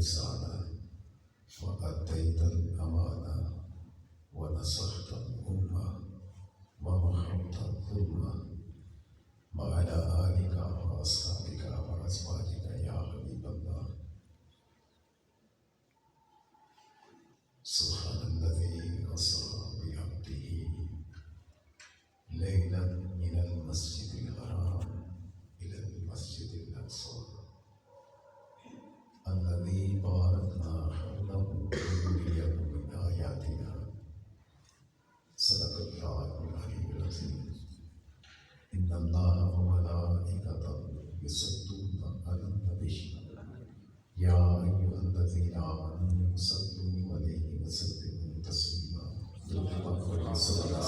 الرسالة وأديت الأمانة ونصحت الأمة ومحوت الظلمة وعلى آلك وأصحابك وأزواجك يا حبيب الله. سبحان الذي أسرى بعبده ليلا من المسجد الحرام إلى المسجد الأقصى الذي باركنا حوله لنريه من آياتنا. صدق الله العلي العظيم. إن الله وملائكته يصلون على النبي يا أيها الذين آمنوا صلوا عليه وسلموا تسليما. صلى الله عليه وسلم.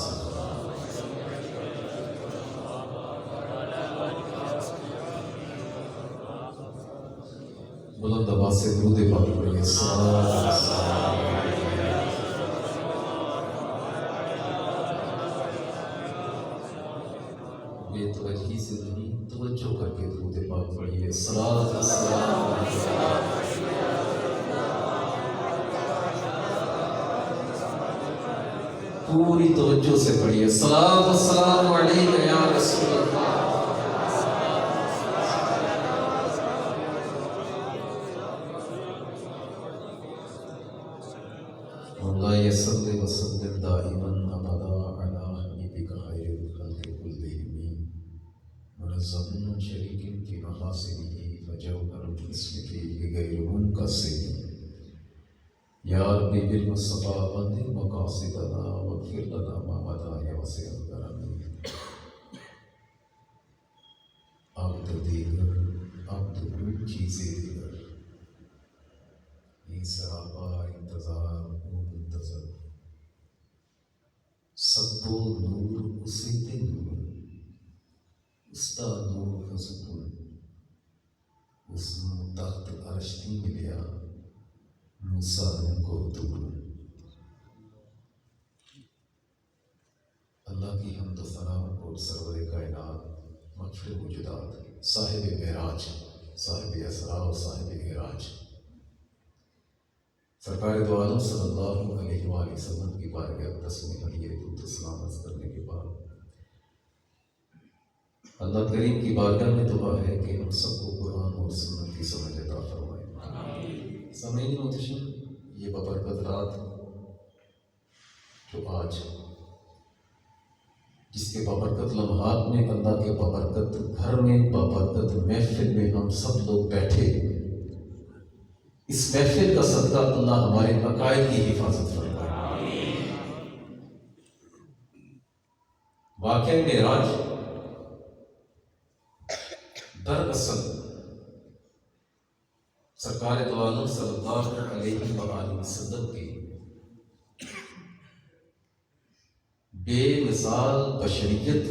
بلند آواز سے درود پاک پڑھیے. بے توجہی سے نہیں، توجہ کر کے درود پاک پڑھیے. پوری توجہ سے پڑھیے. صلاۃ والسلام علیک یا رسول اللہ. مولاي صل وسلم دائما ابدا على حبيبك خير الخلق كلهم منزه شريك في محاسنه فجوهر الاسم فيه غير منقسم. يا ربي بالمصطفى بلغ مقاصدنا واغفر لنا ما مضى يا واسع الكرم. عبد دیگر عبد کوئی چیزیں دیگر یہ سراپا انتظار منتظر سب نور اسی تے نور استا نور حسن اس تحت عرش نہیں ملیا موسیٰ کو دور. اللہ کی حمد و ثنا اور سرور کائنات مغفر وجودات صاحب معراج صاحب اسراء و صاحب معراج سرکار دو عالم صلی اللہ علیہ وآلہ وسلم کی بارگاہ اقدس میں حلیہ درود و سلام عرض کرنے کے بعد اللہ کریم کی بارگاہ میں دعا ہے کہ ہم سب کو قرآن اور سنت کی سمجھ عطا فرمائے. سامعین محتشم، یہ بابرکت رات جو آج جس کے بابرکت لمحات میں اللہ کے بابرکت گھر میں بابرکت محفل میں ہم سب لوگ بیٹھے، اس محفل کا صدقہ اللہ ہمارے عقائد کی حفاظت فرمائے. واقعہ معراج دراصل سرکار دو عالم صلی اللہ علیہ وآلہ وسلم کی بے مثال بشریت،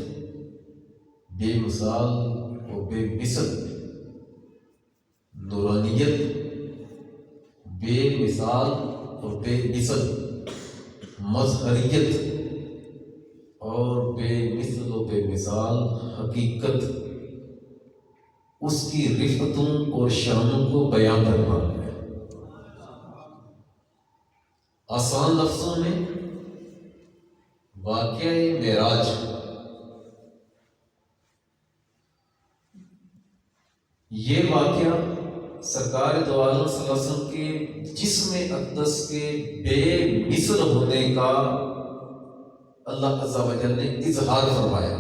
بے مثال و بے مثل نورانیت، بے مثال اور بے مثل مظہریت اور بے مثل و بے مثال حقیقت، اس کی رفتوں اور شانوں کو بیان کرنا ہے. آسان لفظوں میں واقعہ معراج یہ واقعہ سرکار دو عالم صلی اللہ علیہ وسلم کے جسم اقدس کے بے مثل ہونے کا اللہ عز و جل نے اظہار فرمایا.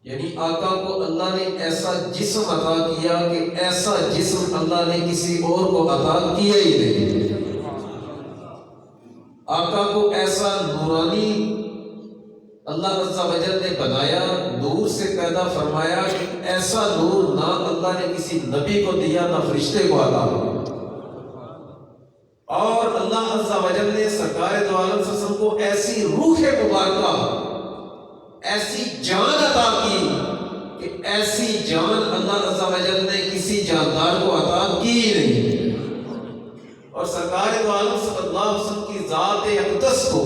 یعنی آقا کو اللہ نے ایسا جسم عطا کیا کہ ایسا جسم اللہ نے کسی اور کو عطا کیا ہی نہیں. آقا کو ایسا نورانی اللہ عز و جل نے بنایا، نور سے پیدا فرمایا کہ ایسا نور نہ اللہ نے کسی نبی کو دیا نہ فرشتے کو عطا کیا. اور اللہ عز و جل نے سرکار دو عالم صلی اللہ علیہ وسلم کو ایسی روح مبارکہ، ایسی جان عطا کی کہ ایسی جان اللہ عز و جل نے کسی جاندار کو عطا کی نہیں. اور سرکار دو عالم صلی اللہ علیہ وسلم کی ذات اقدس کو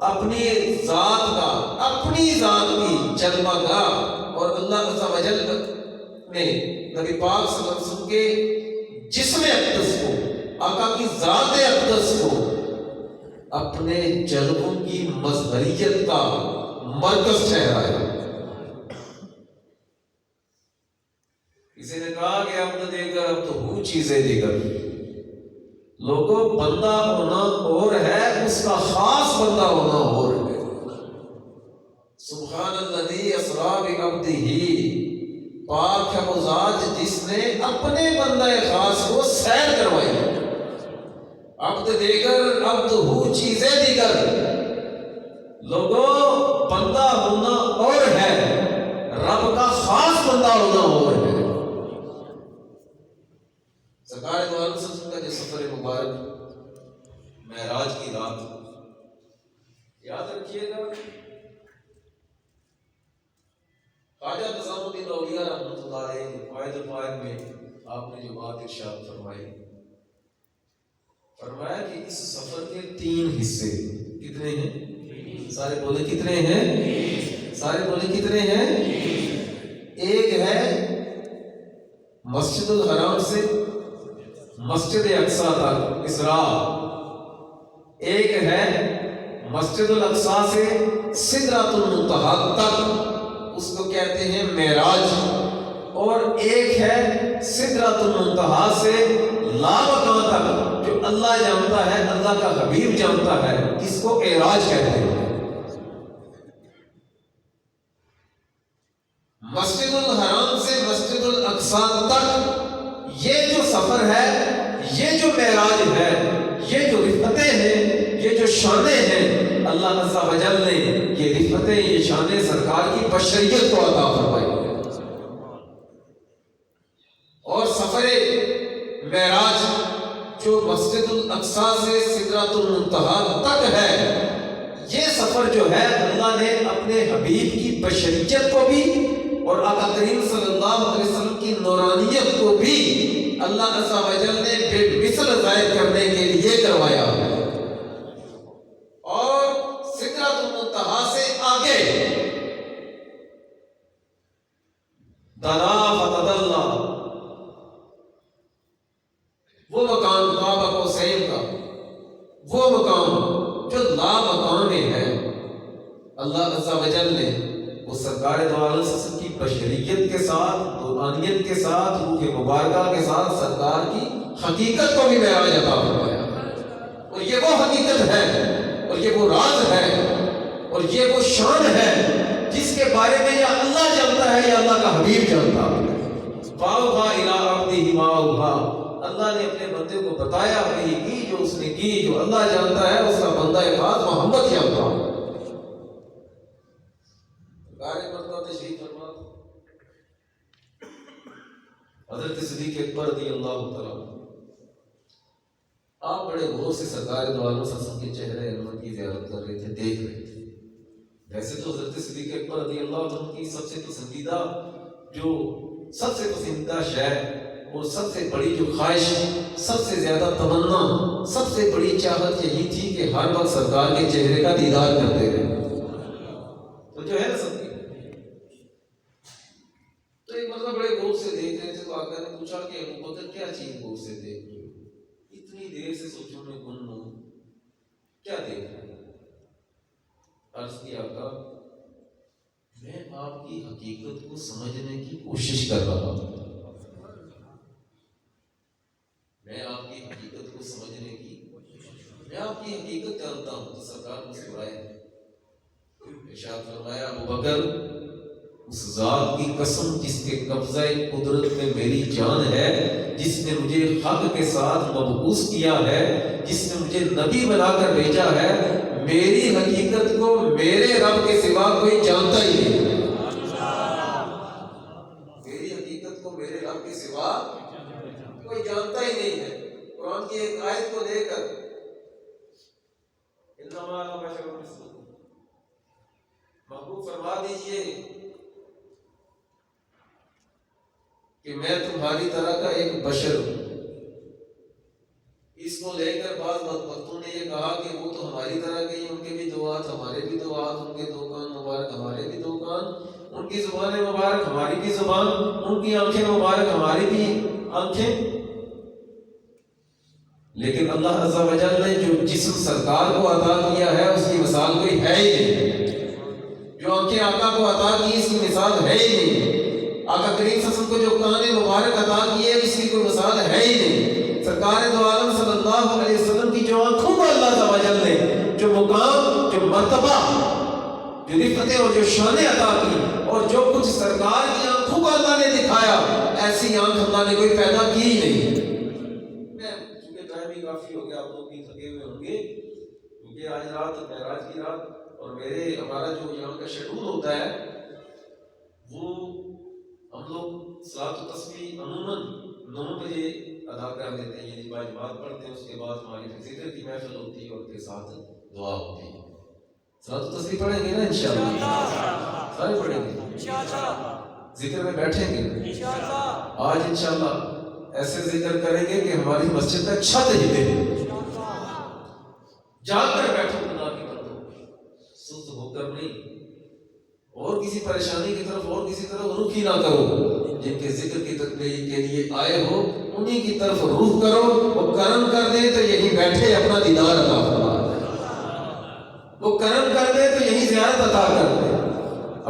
اپنی ذات کا، اپنی ذات کی جلوہ گاہ، اور اللہ عز و جل نے نبی پاک صلی اللہ علیہ وسلم کے جسم اقدس کو، آقا کی ذات اقدس کو اپنے جلووں کی مظہریت کا مرکز ٹھہرایا۔ کسی نے کہا کہ اب تو دیگر اب تو ہو چیزیں دیگر، لوگوں بندہ ہونا اور ہے، اس کا خاص بندہ ہونا اور ہے۔ سبحان الذی اسریٰ بعبدہ، پاک ہے وہ ذات جس نے اپنے بندہ خاص کو سیر کروائی۔ عبد دیگر عبد ہو چیزیں دیگر، لوگوں بندہ ہونا اور ہے، رب کا خاص بندہ ہونا اور ہے۔ سرکار دو عالم صلی اللہ علیہ وسلم کا جو سفر مبارک معراج کی رات، یاد رکھیے گا، خواجہ نظام الدین اولیاء رحمۃ اللہ علیہ فائد الفائد میں آپ نے جو بات ارشاد فرمائی، فرمایا کہ اس سفر کے 3 حصے کتنے ہیں؟ سارے بولے کتنے ہیں؟ سارے بولے کتنے ہیں؟ ایک ہے مسجد الحرام سے مسجد اقصیٰ تک اسراء، ایک ہے مسجد الاقصیٰ سے سدرۃ المنتہیٰ تک، اس کو کہتے ہیں معراج، اور ایک ہے سدرۃ المنتہیٰ سے لامکان تک، جو اللہ جانتا ہے، اللہ کا حبیب جانتا ہے، اس کو اعراج کہتے ہیں۔ مسجد الحرام سے مسجد الاقصیٰ تک یہ جو سفر ہے، یہ جو معراج ہے، یہ جو رفتیں ہیں، یہ جو شانیں ہیں، اللہ عز و جل نے یہ رفتیں، یہ شانیں سرکار کی بشریت کو عطا فرمائی ہے۔ اور سفر معراج جو مسجد الاقصیٰ سے سدرۃ المنتہیٰ تک ہے، یہ سفر جو ہے اللہ نے اپنے حبیب کی بشریت کو بھی اور آقا کریم صلی اللہ علیہ وسلم کی نورانیت کو بھی اللہ عز و جل نے بے مثل ظاہر کرنے کے لیے کروایا ہے۔ اور سدرۃ المنتہیٰ سے آگے دنا فتدلی، وہ مقام کعبہ قوسین کا، وہ مقام جو لا مقام ہے، اللہ عز و جل نے وہ سرکار دو عالم صلی اللہ علیہ وسلم کی بشریت کے ساتھ، نورانیت کے ساتھ، روح مبارکہ کے ساتھ سرکار کی حقیقت کو بھی معراج عطا فرمایا۔ اور یہ وہ حقیقت ہے، اور یہ وہ راز ہے، اور یہ وہ شان ہے جس کے بارے میں یا اللہ جانتا ہے یا اللہ کا حبیب جانتا ہے۔ فَأَوْحَىٰ إِلَىٰ عَبْدِهِ مَا أَوْحَىٰ، اللہ نے اپنے بندے کو بتایا وہی کی جو اس نے کی، جو اللہ جانتا ہے اس کا بندہ خاص محمد جانتا ہے۔ تشریف فرما حضرت صدیق اکبر رضی اللہ تعالیٰ، آپ بڑے غور سے سرکار دو عالم صلی اللہ علیہ وسلم کے چہرے انور کی زیارت کر رہے تھے، دیکھ رہے تھے۔ ویسے تو حضرت صدیق اکبر رضی اللہ عنہ کی سب سے پسندیدہ سب سے پسندیدہ شے اور سب سے بڑی جو خواہش، سب سے زیادہ تمنا، سب سے بڑی چاہت یہی تھی کہ ہر وقت سرکار کے چہرے کا دیدار کرتے رہے۔ تو جو ہے نا سب کی، تو ایک مرتبہ بڑے غور سے دیکھ رہے تھے، تو آقا نے پوچھا کہ ابو بکر کیا چیز غور سے دیکھ رہے ہو؟ اتنی دیر سے سوچوں میں گم ہوں، کیا دیکھ رہے ہیں؟ عرض کیا آقا میں آپ کی حقیقت کو سمجھنے کی کوشش کر رہا ہوں، میں آپ کی حقیقت کو سمجھنے کی، میں آپ کی حقیقت جانتا ہوں۔ تو سرکار مسکرائے، ارشاد فرمایا ابو بکر اس ذات کی قسم جس کے قبضہ قدرت میں میری جان ہے، جس نے مجھے حق کے ساتھ مبعوث کیا ہے، جس نے مجھے نبی بنا کر بھیجا ہے، میری حقیقت کو میرے رب کے سوا کوئی جانتا ہی نہیں، میری حقیقت کو میرے رب کے سوا کوئی جانتا ہی نہیں ہے۔ قرآن کی ایک آیت کو لے کر محبوب فرما دیجئے کہ میں تمہاری طرح کا ایک بشر ہوں۔ اس کو لے کر بعض بدبختوں نے یہ کہا کہ وہ تو ہماری طرح کے ہی، ان کے بھی دو ہاتھ ہمارے بھی دو ہاتھ، ان کے دو کان مبارک ہمارے بھی دو کان، ان کی زبان مبارک ہماری بھی زبان، ان کی آنکھیں مبارک ہماری بھی آنکھیں۔ لیکن اللہ عز و جل نے جو جسم سرکار کو عطا کیا ہے اس کی مثال کوئی ہے ہی نہیں. جو آنکھیں آقا کو عطا کی اس کی مثال ہے ہی نہیں. آقا کریم صلی اللہ علیہ وسلم کو جو کان مبارک عطا کیے اس کی کوئی مثال ہے ہی نہیں. سرکار دو عالم صلی اللہ علیہ وسلم کی جو آنکھوں کو اللہ عز و جل نے جو مقام، جو مرتبہ، جو رفتیں اور جو شانیں عطا کی، اور جو کچھ سرکار کی آنکھوں کو اللہ نے دکھایا، ایسی آنکھ اللہ نے کوئی پیدا کی ہی نہیں. چونکہ ٹائم بھی کافی ہو گیا، آپ لوگ بھی تھکے ہوئے ہوں گے، کیونکہ آج رات معراج کی رات، اور ہمارا جو یہاں کا شیڈول ہوتا ہے وہ ہم لوگ صلاۃ التسبیح عموماً 9 بجے ادا کر دیتے ہیں، یعنی باجماعت پڑھتے ہیں، اس کے بعد ہماری ذکر کی محفل ہوتی ہے اور کے ساتھ دعا ہوتی ہے. صلاۃ التسبیح پڑھیں گے نا انشاءاللہ؟ سارے پڑھیں گے؟ ذکر میں بیٹھیں گے آج انشاءاللہ؟ ایسے ذکر کریں گے کہ ہماری مسجد کا چھت ہلے. جاگ کر بیٹھو خدا کی بندو، سست ہو کر نہیں. اور کسی پریشانی کی طرف اور کسی طرف رخ ہی نہ کرو. جن کے ذکر کی تکمیل کے لیے آئے ہو انہی کی طرف رخ کرو. وہ کرم کر دے تو یہی بیٹھے اپنا دیدار عطا فرما دے. وہ کرم کر دے تو یہی زیارت عطا کر دے.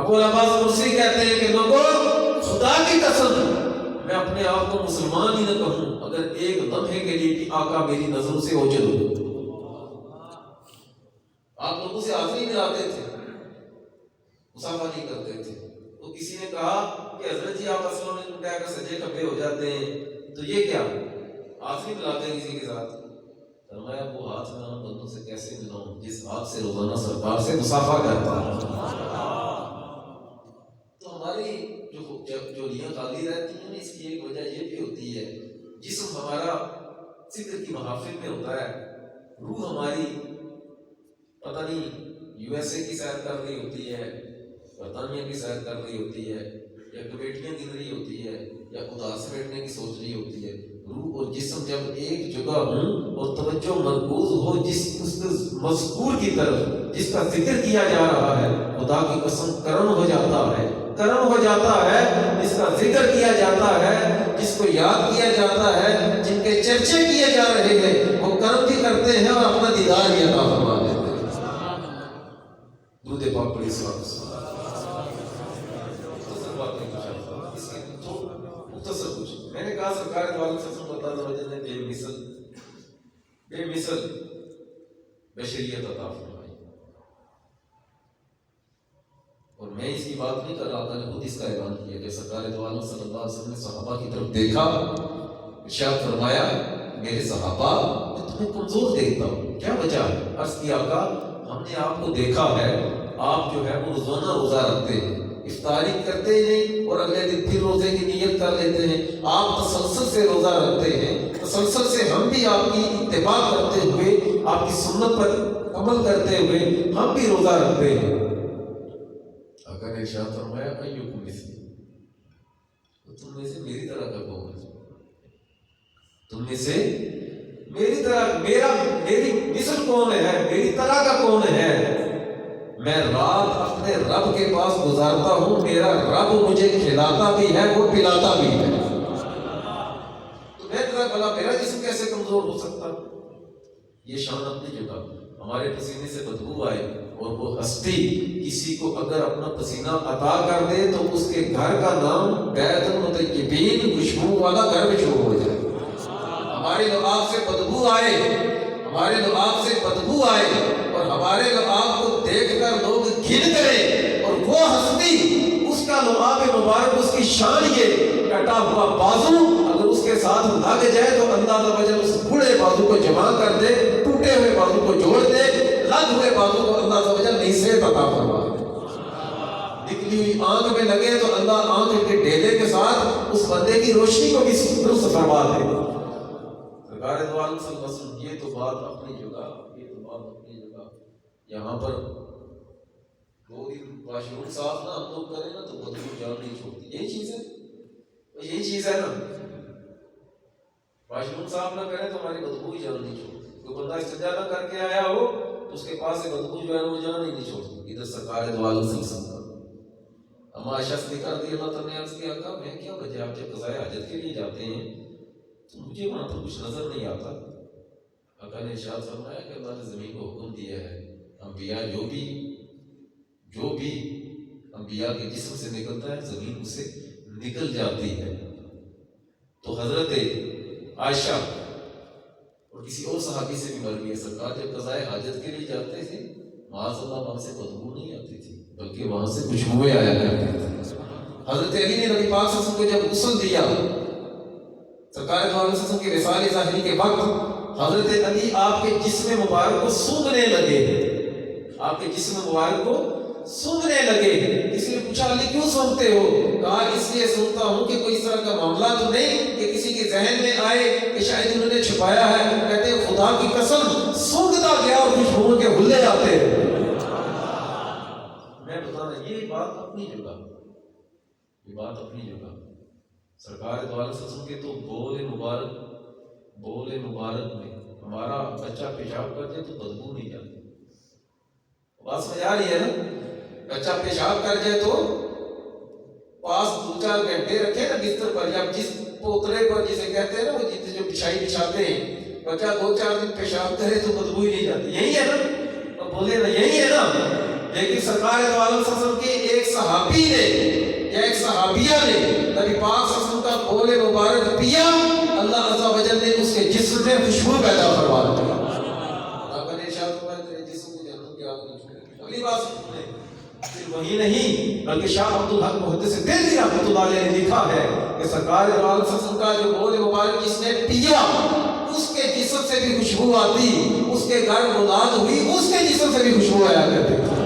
ابو العباس مرسی کہتے ہیں کہ لوگوں، خدا کی قسم میں اپنے آپ کو مسلمان ہی نہ کہوں اگر ایک لمحے کے لیے بھی آقا میری نظروں سے اوجھل ہو. آپ لوگوں سے ہاتھ نہیں ملاتے تھے، مصافحہ نہیں کرتے تھے. تو کسی نے کہا کہ حضرت جی آپ اصل میں کہہ کر سجے کھبے ہو جاتے ہیں تو یہ کیا ہاتھ نہیں ملاتے کسی کے ساتھ؟ فرمایا وہ ہاتھ میں ہم بندوں سے کیسے ملاؤں جس ہاتھ سے روزانہ سرکار سے مصافحہ کرتا ہے. تو ہماری جو لیاں خالی رہتی ہیں اس کی ایک وجہ یہ بھی ہوتی ہے، جسم ہمارا ذکر کی محافل میں ہوتا ہے، روح ہماری پتہ نہیں یو ایس اے کی سیر کر رہی ہوتی ہے، برطانیہ کی سیر کر رہی ہوتی ہے، یا کمیٹیاں گن رہی ہوتی ہے، یا اداس بیٹھنے کی سوچ رہی ہوتی ہے. روح اور جسم جب ایک جگہ ہوں اور توجہ مرکوز ہو جس مذکور کی طرف جس کا ذکر کیا جا رہا ہے، خدا کی قسم کرم ہو جاتا ہے. کرم ہو جاتا ہے جس کا ذکر کیا جاتا ہے، جس کو یاد کیا جاتا ہے، جن کے چرچے کیے جا رہے ہیں، وہ کرم بھی کرتے ہیں اور اپنا دیدار بھی عطا فرما دیتے ہیں. درود پاک پڑھی صلی اللہ علیہ وسلم. مختصر کچھ میں نے کہا سرکار دو عالم صلی اللہ علیہ وسلم نے بے مثل بشریت عطا فرمائی. اور میں اس کی بات نہیں کر رہا تھا، نے خود اس کا اعلان کیا کہ سرکار دو عالم صلی اللہ علیہ وسلم نے صحابہ کی طرف دیکھا، ارشاد فرمایا میرے صحابہ میں تمہیں کمزور دیکھتا ہوں، کیا وجہ ہے؟ عرض کیا آقا ہم نے آپ کو دیکھا ہے آپ جو ہے وہ روزانہ روزہ رکھتے ہیں، افطاری کرتے ہیں اور اگلے دن پھر روزے کی نیت کر لیتے ہیں. آپ تسلسل سے روزہ رکھتے ہیں، تسلسل سے ہم بھی آپ کی اتباع کرتے ہوئے آپ کی سنت پر عمل کرتے ہوئے ہم بھی روزہ رکھتے ہیں. آقا نے ارشاد فرمایا ایکم مثلی، تم میں سے میری طرح کا کون ہے؟ تم میں سے میری طرح میری مثل کون ہے؟ میری طرح کا کون ہے؟ میں رات اپنے رب کے پاس گزارتا ہوں، میرا رب مجھے کھلاتا بھی ہے وہ پلاتا بھی ہے. تو میں تیرا بھلا میرا جسم کیسے کمزور ہو سکتا؟ یہ شان اپنی جگہ. ہمارے پسینے سے بدبو آئے اور وہ ہستی کسی کو اگر اپنا پسینہ عطا کر دے تو اس کے گھر کا نام بیت المطیبین، خوشبو والا گھر میں شروع ہو جائے. ہمارے لباس سے بدبو آئے، ہمارے لباس سے بدبو آئے اور ہمارے لباس کو دیکھ کر لوگ گھن کریں، اور وہ ہستی اس کا لباس مبارک اس کی شان یہ کٹا ہوا بازو اگر اس کے ساتھ لگ جائے تو اللہ تعالیٰ اس بوڑھے بازو کو جمع کر دے، ٹوٹے ہوئے بازو کو جوڑ دے، لگ ہوئے بازو کو اللہ تعالیٰ نصیحت عطا فرما دے. نکلی ہوئی آنکھ میں لگے تو اللہ آنکھ کے ڈیلے کے ساتھ اس بندے کی روشنی کو بھی درست فرما دے. سرکار دو عالم صلی اللہ علیہ وسلم یہ تو بات اپنی جگہ، یہ تو بات اپنی جگہ. یہاں پر 2 دن واش روم صاف نہ ہم لوگ کریں نا تو بدبو جان نہیں چھوڑتی. یہی چیز ہے نا. واش روم صاف نہ کریں تو ہماری بدبو ہی جان نہیں چھوڑتی. کوئی بندہ استنجا نہ کر کے آیا ہو تو اس کے پاس سے بدبو جو ہے وہ جان ہی نہیں چھوڑتی. ادھر سرکار دو عالم صلی اللہ علیہ وسلم اما عائشہ صدیقہ رضی اللہ تعالیٰ نے عرض کیا آقا میں کیا وجہ آپ جب قضائے حاجت کے لیے جاتے ہیں تو مجھے وہاں پر کچھ نظر نہیں آتا. آقا نے ارشاد فرمایا کہ اللہ نے زمین کو حکم دیا ہے انبیاء جو بھی انبیاء کے جسم سے نکلتا ہے زمین اسے نکل جاتی ہے. تو حضرت عائشہ اور کسی اور صحابی سے بھی مروی ہے سرکار جب قضائے حاجت کے لیے جاتے تھے معاذ اللہ وہاں سے بدبو نہیں آتی تھی بلکہ وہاں سے خوشبوئیں آیا کرتی تھی. حضرت علی نے نبی پاک صلی اللہ علیہ وسلم کو جب غسل دیا سرکار دو علیہ وسلم کے وصال ظاہری کے وقت حضرت علی آپ کے جسم مبارک کو سونگھنے لگے. آپ کے جسم مبارک کو سونگھنے لگے. کسی نے پوچھا علی کیوں سونگتے ہو؟ کہا اس لیے سونگتا ہوں کہ کوئی اس طرح کا معاملہ تو نہیں کہ کسی کے ذہن میں آئے کہ شاید انہوں نے چھپایا ہے. کہتے ہیں خدا کی قسم سونگتا گیا اور خوشبوؤں کے حلے آتے. میں بتانا یہ بات اپنی جگہ سرکار دو علیہ وسلم کے تو بول مبارک میں ہمارا بچہ پیشاب کر جائے تو بدبو نہیں جاتی. بات سمجھ آ رہی ہے نا؟ بچہ پیشاب کر جائے تو پاس 2-4 گھنٹے رکھے نا بستر پر یا جس پوترے پر جسے کہتے ہیں نا وہ جتنے جو بچھائی بچھاتے ہیں بچہ 2-4 دن پیشاب کرے تو بدبو ہی نہیں جاتی. یہی ہے نا؟ بولے نا یہی ہے نا. لیکن سرکار دو علیہ وسلم کے ایک صحابی نے یا ایک صحابیہ نے نبی پاک صلی اللہ علیہ وسلم کا بول مبارک پیا اللہ عز و جل نے اس کے جسم میں خوشبو پیدا کروا دی. آپ نے ارشاد فرمایا تیرے جسم کو جنت کی آگ میں. اگلی بات سنیں صرف وہی نہیں بلکہ شاہ عبد الحق محدث دہلوی رحمۃ اللہ علیہ نے لکھا ہے کہ سرکار دو علیہ وسلم کا جو بول مبارک جس نے پیا اس کے جسم سے بھی خوشبو آتی. اس کے گھر اولاد ہوئی اس کے جسم سے بھی خوشبو آیا کرتی تھی.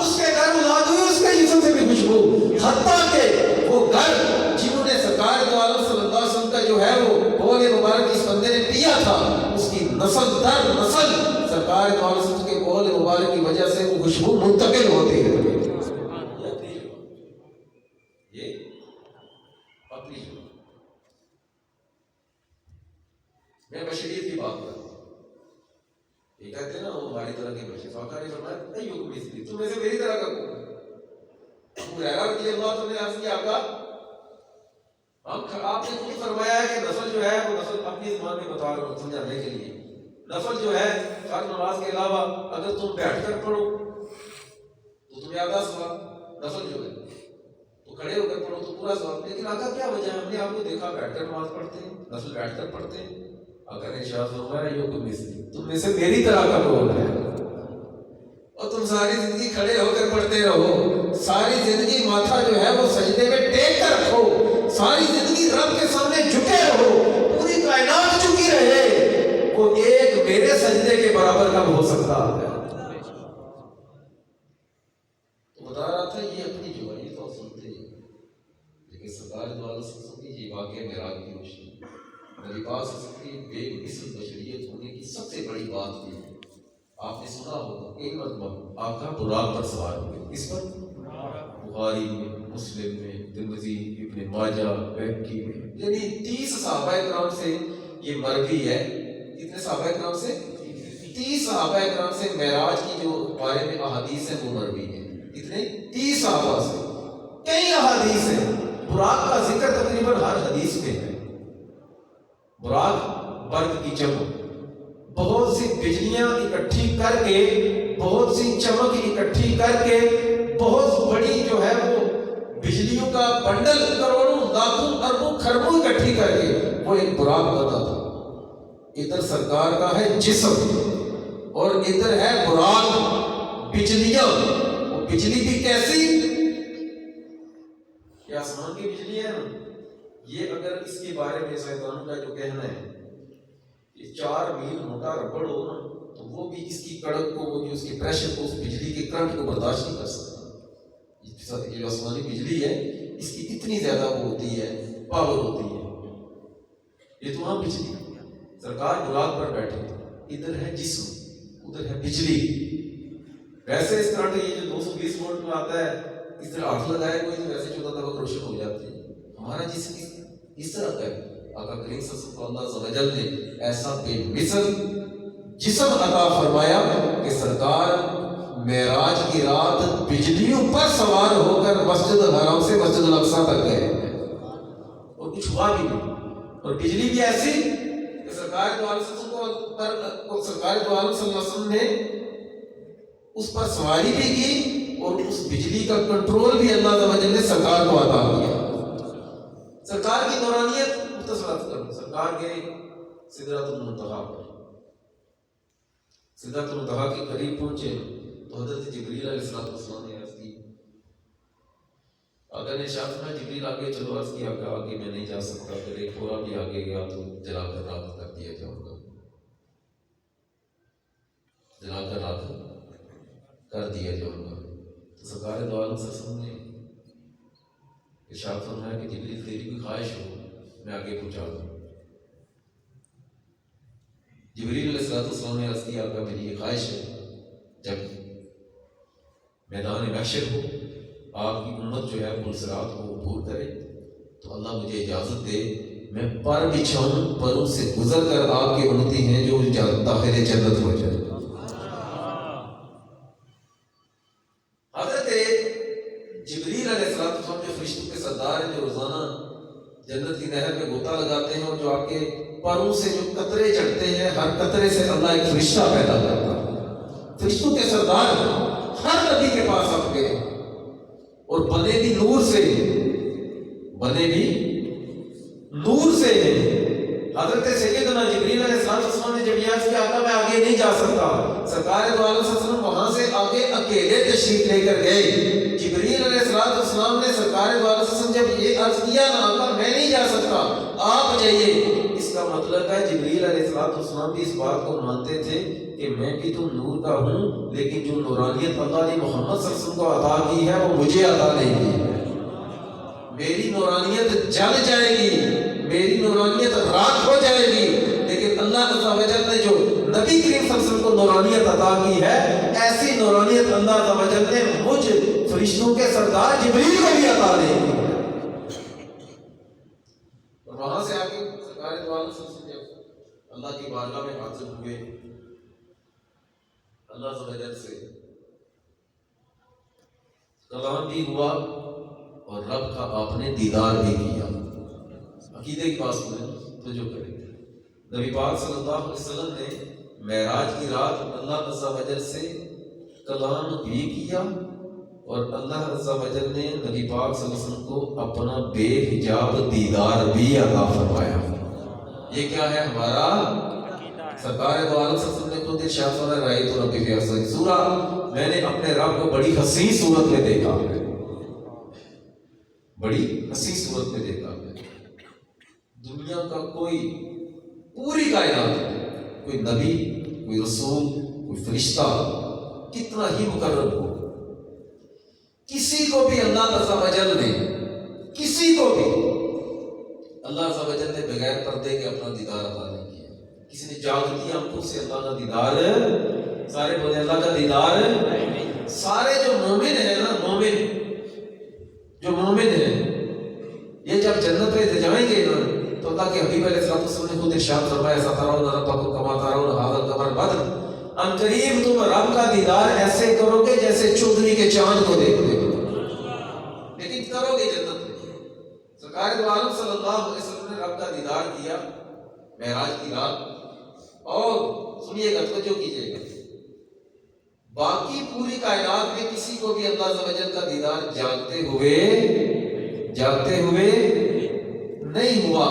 اس کے گھر اولاد ہوئی اس کے جسم سے بھی خوشبو. حتیٰ کہ وہ گھر جنہوں نے سرکار دو عالم صلی اللہ علیہ وسلم کا جو ہے وہ بول مبارک جس بندے نے پیا تھا اس کی نسل در نسل سرکار دو عالم صلی اللہ علیہ وسلم کے بول مبارک کی وجہ سے وہ خوشبو منتقل ہوتی ہے. یہ اپنی میں بشریت کی بات کر رہا ہوں. یہ کہتے ہیں نا وہ ہماری طرح کے بشر. فاقہ نے فرمایا نہیں حکم اس لیے تم میں سے میری طرح کا کون ہے. ابو ہریرہ رضی اللہ عنہ نے عرض کیا آقا آپ نے خود فرمایا ہے کہ نسل جو ہے وہ نسل اپنی زبان میں بتا رہا ہوں سمجھانے کے لیے نسل جو ہے فرض نماز کے علاوہ اگر تم بیٹھ کر پڑھو تو تمہیں آدھا ثواب نسل جو ہے تو کھڑے ہو کر پڑھو تو پورا ثواب. لیکن آقا کیا وجہ ہے ہم نے آپ کو دیکھا بیٹھ کر نماز پڑھتے ہیں نسل بیٹھ کر پڑھتے ہیں. آقا نے ارشاد فرمایا یہ حکم اس لیے تم میں سے میری طرح کا کون ہے اور تم ساری زندگی کھڑے ہو کر پڑھتے رہو. ساری زندگی ماتھا جو ہے وہ سجدے میں ٹیک کر رکھو. ساری زندگی رب کے سامنے جھکے رہو. پوری کائنات جھکی رہے وہ ایک میرے سجدے کے برابر کب ہو سکتا ہے. تو بتا رہا تھا یہ اپنی جو ہے یہ تو سنتے ہیں لیکن سرکار دو علیہ وسلم کی یہ واقعہ معراج کی روشنی نبی پاک صلی اللہ علیہ وسلم کی بے مثل بشریت ہونے کی سب سے بڑی بات یہ ہے. آپ نے سنا ہوگا ایک مرتبہ آقا براق پر سوار ہوئے. اس پر بخاری میں مسلم میں ترمذی ابن ماجہ بہقی میں یعنی 30 صحابہ کرام سے یہ مروی ہے. کتنے صحابہ کرام سے 30 صحابہ کرام سے معراج کی جو بارے میں احادیث ہیں وہ مروی ہیں. کتنے 30 صحابہ سے کئی احادیث ہیں. براق کا ذکر تقریباً ہر حدیث میں ہے. براق برق کی چمک بہت سی بجلیاں اکٹھی کر کے بہت سی چمک اکٹھی کر کے بہت بڑی جو ہے وہ بجلیوں کا بنڈل کروڑوں لاکھوں اربوں خربوں اکٹھی کر کے وہ ایک براق بنا تھا. ادھر سرکار کا ہے جسم اور ادھر ہے براق بجلیاں. وہ بجلی بھی کیسی کہ آسمان کی بجلی ہے نا. یہ اگر اس کے بارے میں سائنسدانوں کا جو کہنا ہے 4 میل موٹا ربڑ ہو نا تو وہ بھی اس کی کڑک کو وہ جو اس کے پریشر کو اس بجلی کے کرنٹ کو برداشت نہیں کر سکتا. یہ جو آسمانی بجلی ہے اس کی اتنی زیادہ وہ ہوتی ہے پاور ہوتی ہے. یہ تو وہاں بجلی سرکار براق پر بیٹھے ادھر ہے جسم ادھر ہے بجلی. ویسے اس کرنٹ یہ جو 220 وولٹ میں آتا ہے اس طرح ہاتھ لگائے کوئی تو ویسے 14 تک روشن ہو جاتی ہے. ہمارا جسم اس طرح کا ہے. آقا کریم صلی اللہ علیہ وسلم کو اللہ عز و جل نے ایسا بے مثل جسم عطا فرمایا کہ سرکار معراج کی رات بجلیوں پر سوار ہو کر مسجد الحرام سے مسجد الاقصی تک گئے اور کچھ ہوا بھی نہیں. اور بجلی بھی ایسی کہ سرکار دو عالم صلی اللہ علیہ وسلم نے اس پر سواری بھی کی اور اس بجلی کا کنٹرول بھی اللہ تعالیٰ نے سرکار کو عطا کیا. سرکار کی نورانیت مختصر کروں. سرکار کے سدرۃ المنتہا پر، سدرۃ المنتہا کے قریب پہنچے تو حضرت جبریل علیہ السلام نے عرض کی، آقا نے ارشاد فرمایا جبریل آگے چلو. عرض کی آقا آگے میں نہیں جا سکتا، اگر ایک تھوڑا بھی آگے گیا تو جلا کر راکھ کر دیا جاؤں گا، جلا کر راکھ کر دیا جاؤں گا. تو سرکار دو عالم صلی اللہ علیہ وسلم نے ارشاد فرمایا کہ جبریل تیری کوئی خواہش ہو میں آگے پہنچا دوں. جبریل علیہ السلام نے عرض کیا آقا میری یہ خواہش ہے جب میدان محشر ہو آپ کی امت جو ہے پلسرات کو عبور کرے تو اللہ مجھے اجازت دے میں پر بچھاؤں، پروں سے گزر کر آپ کے امتی ہیں جو داخل جنت ہو جائے. حضرت جبریل علیہ السلام جو فرشتوں کے سردار ہیں، جو روزانہ جنت کی نہر میں غوطہ لگاتے ہیں اور جو آپ کے پروں سے جو قطرے چڑھتے ہیں، ہر قطرے سے اللہ ایک فرشتہ پیدا کرتا ہے. فرشتوں کے سردار ہر نبی کے پاس آپ گئے اور بنے بھی نور سے، بنے بھی نور سے. حضرت سیدنا جبریل علیہ السلام نے جب یہ عرض کیا آقا میں آگے نہیں جا سکتا، سرکار دو عالم صلی اللہ علیہ وسلم وہاں سے آگے اکیلے تشریف لے کر گئے. جبریل علیہ السلام نے سرکار دو عالم صلی اللہ علیہ وسلم جب یہ عرض کیا نا آقا میں نہیں جا سکتا آپ جائیے، اس کا مطلب ہے جبریل علیہ السلام بھی اس بات کو مانتے تھے کہ میں بھی تو نور کا ہوں، لیکن جو نورانیت اللہ نے محمد صلی اللہ علیہ وسلم کو عطا کی ہے وہ مجھے عطا نہیں کی ہے. میری نورانیت جل جائے گی، میری نورانیت راکھ ہو جائے گی، لیکن اللہ عز و جل نے جو نبی کریم صلی اللہ علیہ وسلم کو نورانیت عطا کی ہے، ایسی نورانیت اللہ عز و جل نے مجھ فرشتوں کے سردار جبریل کو بھی عطا نہیں کی. اور وہاں سے آگے سرکار دو عالم صلی اللہ علیہ وسلم اللہ کی بارگاہ میں حاضر ہوئے، اللہ عز و جل سے کلام بھی ہوا اور رب کا آپ نے دیدار بھی کیا. عقیدے کی بات سنیں تو جو کریں گے، نبی پاک صلی اللہ علیہ وسلم نے معراج کی رات اللہ عز و جل سے کلام بھی کیا اور اللہ عز و جل نے نبی پاک صلی اللہ علیہ وسلم کو اپنا بے حجاب دیدار بھی عطا فرمایا. یہ کیا ہے ہمارا سرکار دو عالم صلی اللہ علیہ وسلم نے خود ارشاد فرمایا رأیت ربی فی احسن صورۃ، میں نے اپنے رب کو بڑی حسین صورت میں دیکھا ہے، بڑی حسین صورت میں دیکھا ہے. دنیا کا کوئی پوری کائنات میں کوئی نبی، کوئی رسول، کوئی فرشتہ کتنا ہی مقرب ہو، کسی کو بھی اللہ عز و جل نے، کسی کو بھی اللہ عز و جل نے بغیر پردے کے اپنا دیدار عطا نہیں کیا. کسی نے جاگتی آنکھوں سے اللہ کا دیدار، سارے بولے اللہ کا دیدار، سارے جو مومن ہیں نا، مومن جو مومن ہیں یہ جب جنت میں جائیں گے نا تو اللہ کے حبیب علیہ السلام نے خود ارشاد فرمایا ایسا ترون ربکم کما ترون ھذا القمر بدر، ان قریب تم رب کا دیدار ایسے کرو گے جیسے چودھری کے چاند کو دیکھتے ہو، لیکن کرو گے جنت میں. سرکار دو عالم صلی اللہ علیہ وسلم نے رب کا دیدار کیا معراج کی رات. اور سنیے گا، توجہ کیجیے گا، باقی پوری کائنات میں کسی کو بھی اللہ عز و جل کا دیدار جاگتے ہوئے نہیں ہوا.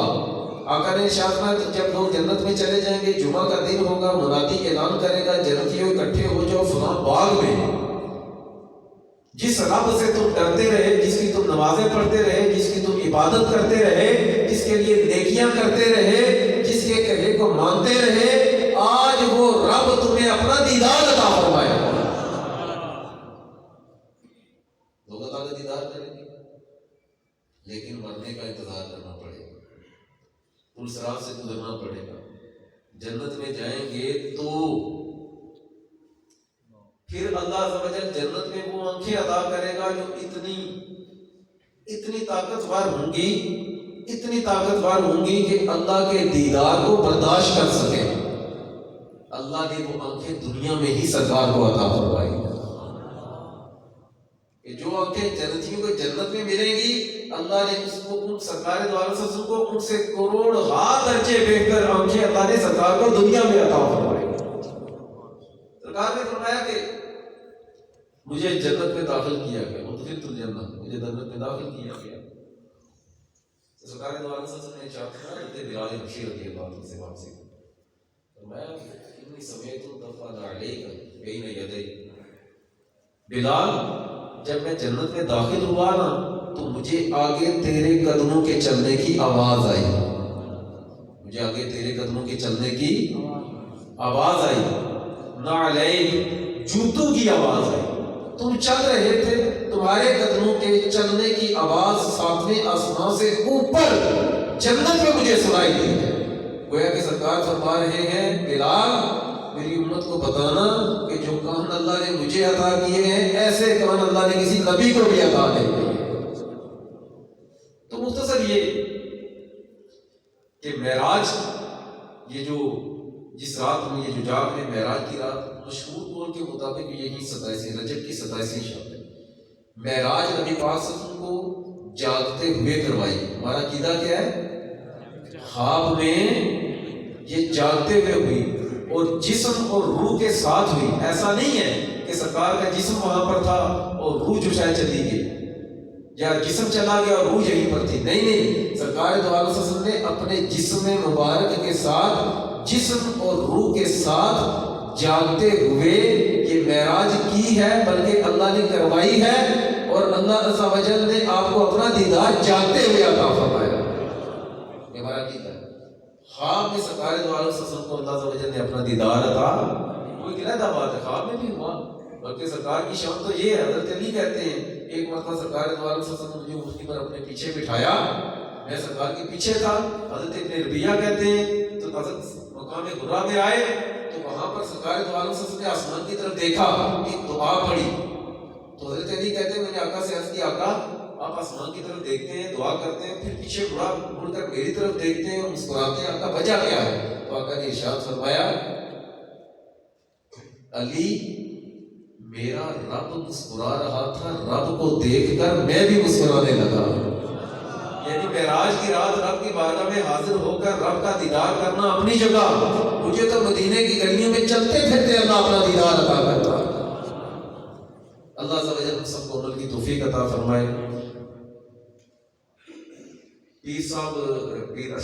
آقا نے ارشاد فرمایا جب لوگ جنت میں چلے جائیں گے، جمعہ کا دن ہوگا، منادی اعلان کرے گا جنتیوں اکٹھے ہو جاؤ فلاں باغ میں. جس رب سے تم ڈرتے رہے، جس کی تم نمازیں پڑھتے رہے، جس کی تم عبادت کرتے رہے، جس کے لیے نیکیاں کرتے رہے، جس کے کہے کو مانتے رہے، آج وہ رب تمہیں اپنا دیدار عطا فرمائے. لوگ اللہ کا دیدار کریں گے لیکن مرنے کا انتظار کرنا پڑے گا، پلسرات سے گزرنا پڑے گا. جنت میں جائیں گے تو پھر اللہ عز و جل جنت میں وہ آنکھیں عطا کرے گا جو اتنی طاقتور ہوں گی، اتنی طاقتور ہوں گی کہ اللہ کے دیدار کو برداشت کر سکے. اللہ نے وہ آنکھیں دنیا میں ہی سرکار کو عطا فرمائی کہ جو آنکھیں جنتیوں کو جنت میں ملیں گی، اللہ نے اس کو ان سرکار دو عالم صلی اللہ علیہ وسلم کو ان سے کروڑ درجے بہتر آنکھیں اللہ نے سرکار کو دنیا میں عطا فرمائی. سرکار نے فرمایا کہ مجھے جنت میں داخل کیا گیا، مدخلت الجنہ، مجھے جنت میں داخل کیا گیا. سرکار دو عالم صلی اللہ علیہ وسلم نے ارشاد فرمایا کہ بلال حبشی رضی اللہ عنہ سے واپسی فرمایا انی سمیعت دفعہ علیک بین یدی، بلال جب میں جنت میں داخل ہوا نا تو مجھے آگے تیرے قدموں کے چلنے کی آواز آئی، مجھے آگے تیرے قدموں کے چلنے کی آواز آئی، نعلین جوتوں کی آواز آئی. تم چل رہے تھے، تمہارے قدموں کے چلنے کی آواز ساتویں آسمان سے اوپر جنت میں مجھے سنائی دی ہے. گویا کہ سرکار فرما رہے ہیں بلال میری امت کو بتانا کہ جو کان اللہ نے مجھے عطا کیے ہیں ایسے کان اللہ نے کسی نبی کو بھی عطا نہیں کیے. تو مختصر یہ کہ معراج، یہ جو جس رات میں، یہ جو جاگ میں معراج کی رات، مشہور قول کے مطابق یہی 27 رجب کی 27 شب ہے. معراج نبی پاک صلی اللہ علیہ وسلم کو جاگتے ہوئے کروائی. ہمارا عقیدہ کیا ہے؟ خواب میں یہ جاگتے ہوئے ہوئی اور جسم اور روح کے ساتھ ہوئی. ایسا نہیں ہے کہ سرکار کا جسم وہاں پر تھا اور روح جو شاید چلی گئی، یا جسم چلا گیا اور روح یہیں پر تھی. نہیں، سرکار دو عالم صلی اللہ علیہ وسلم نے اپنے جسم مبارک کے ساتھ، جسم اور روح کے ساتھ جاگتے ہوئے یہ معراج کی ہے، بلکہ اللہ نے کروائی ہے. اور اللہ عز و جل نے آپ کو اپنا دیدار جاگتے ہوئے عطا فرمایا. یہ ہمارا عقیدہ ہے. خواب میں سرکار دو عالم صلی اللہ علیہ وسلم کو اللہ عز و جل نے اپنا دیدار عطا، کوئی علیحدہ بات ہے، خواب میں بھی ہوا. بلکہ سرکار کی شان تو یہ ہے، حضرت علی کہتے ہیں ایک مرتبہ سرکار دو عالم صلی اللہ علیہ وسلم نے مجھے اٹھنی پر اپنے پیچھے بٹھایا، میں سرکار کے پیچھے تھا. حضرت ابن ربیعہ کہتے ہیں تو حضرت مقام غرا میں آئے تو وہاں پر سرکار دو عالم صلی اللہ علیہ وسلم نے آسمان کی طرف دیکھا، ایک دعا پڑھی. تو حضرت علی کہتے ہیں میں نے آقا سے عرض کی آقا آپ آسمان کی طرف دیکھتے ہیں، دعا کرتے ہیں، پھر پیچھے مڑ کر میری طرف دیکھتے ہیں، مسکراتے ہیں، آقا وجہ کیا ہے؟ تو آقا نے ارشاد فرمایا علی میرا رب مسکرا رہا تھا، رب کو دیکھ کر میں بھی مسکرانے لگا. یعنی معراج کی رات رب کی بارگاہ میں حاضر ہو کر رب کا دیدار کرنا اپنی جگہ، مجھے تو مدینے کی گلیوں میں چلتے پھرتے اللہ اپنا دیدار عطا کرتا. اللہ عز و جل ہم سب کو عمل کی توفیق عطا فرمائے. پیر صاحب پیر